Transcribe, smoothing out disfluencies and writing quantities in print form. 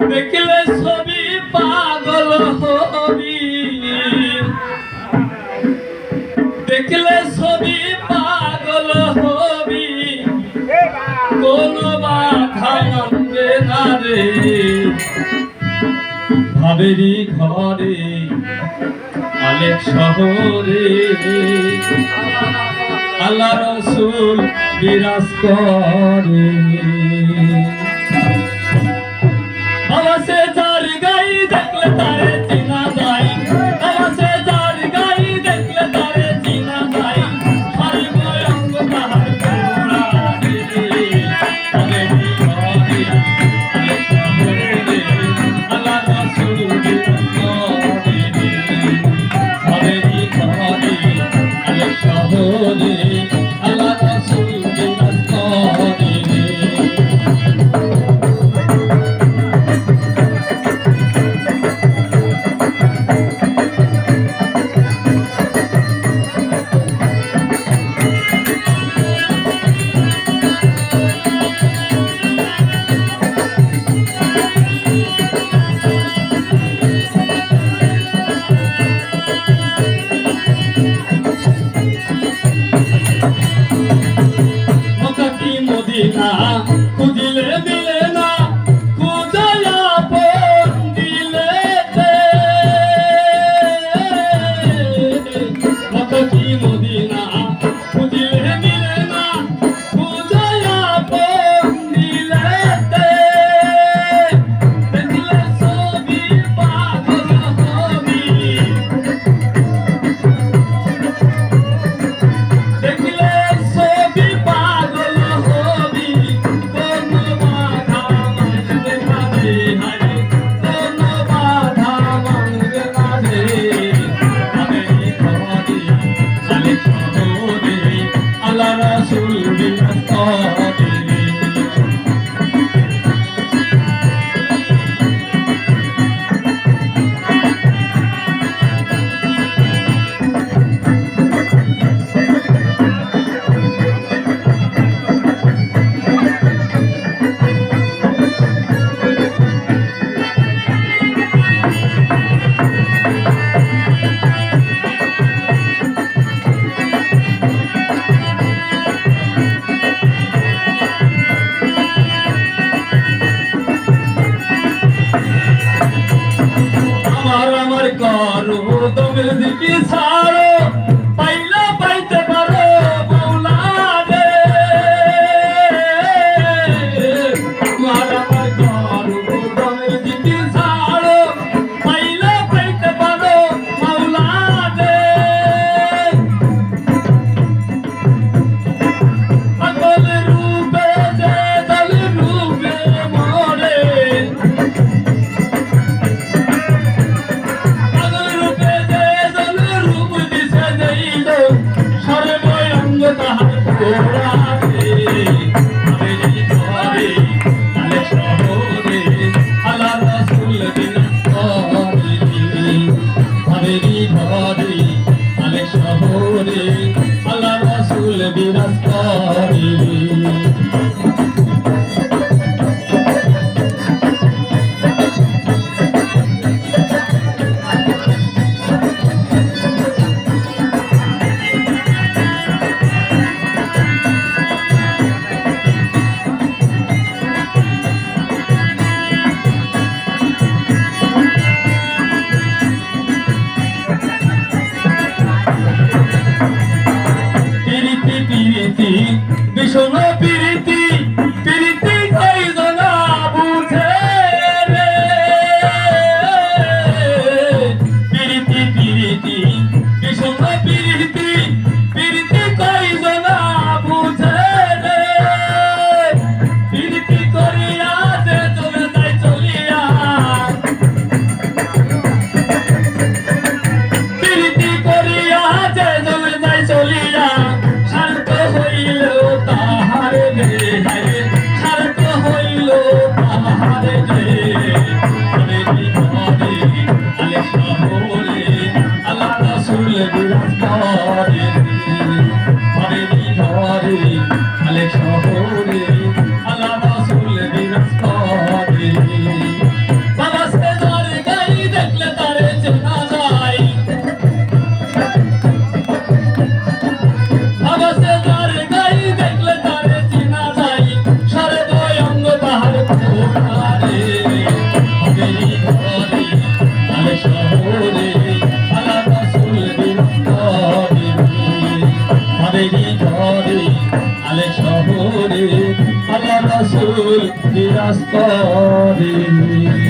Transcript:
দেখলে ছবি পাগল হবি, দেখলে ছবি পাগল হবি, কোনো বাধা মানবে না রে। ভাবেরি ঘরে আলেক শহরে আল্লাহ রসুল বিরাজ করে। আওয়াজে যার গাই দেখলে তারে চিনা যায়, আওয়াজে যার গাই দেখলে তারে চিনা যায়, সর্বঙ্গ তাহার গোড়া রে। ভাবেরি ঘরে আলেক শহরে আল্লাহ রসুল বিরাজ করে। ভাবেরি ঘরে আলেক শহরে আল্লাহ রসুল বিরাজ করে। মদিনা খুঁজিলে মিলে না, খুঁজায়া পন দিলে কত কি মদিনা খুঁজিলে মিলে না, খুঁজায়া পন দিলে দেখলে ছবি পাগল হবি, দেখলে ছবি পাগল হবি, কোনো বাধা মানবে না রে। কোনো বাধা মানবে না রে। ভাবেরি ঘরে আলেক শহরে আল্লাহ রসুল বিরাজ করে। আমার করো দমের দিকে ছাড়ো, পাইলা পাইতে পারো মৌলা রে। আমার করো দমের দিকে ছাড়ো, পাইলা পাইতে পারো মৌলা রে। পাগল রূপে যে দল রূপে মরে, সর্বঙ্গ তাহার গোড়া রে। ভাবেরি ঘরে আলেক শহরে আল্লাহ রসুল বিরাজ করে। ভাবেরি ঘরে আলেক শহরে আল্লাহ রসুল বিরাজ করে। প্রীতি ভীষণ প্রীতি, প্রীতি কয়জনা বুঝে রে। প্রীতি প্রীতি ভীষণ প্রীতি, প্রীতি কয়জনা বুঝে রে। প্রীতি করিয়া যে চলে যায় চলিয়া, প্রীতি করিয়া যে চলে যায় চলিয়া, শান্ত হইল তাহারে রে। শান্ত হইল তাহারে রে। ভাবেরি ঘরে আলেক শহরে আল্লাহ রসুল বিরাজ করে। ভাবেরি ঘরে আলেক শহরে আল্লাহ রসুল বিরাজ করে। বিশ্বাস করেনি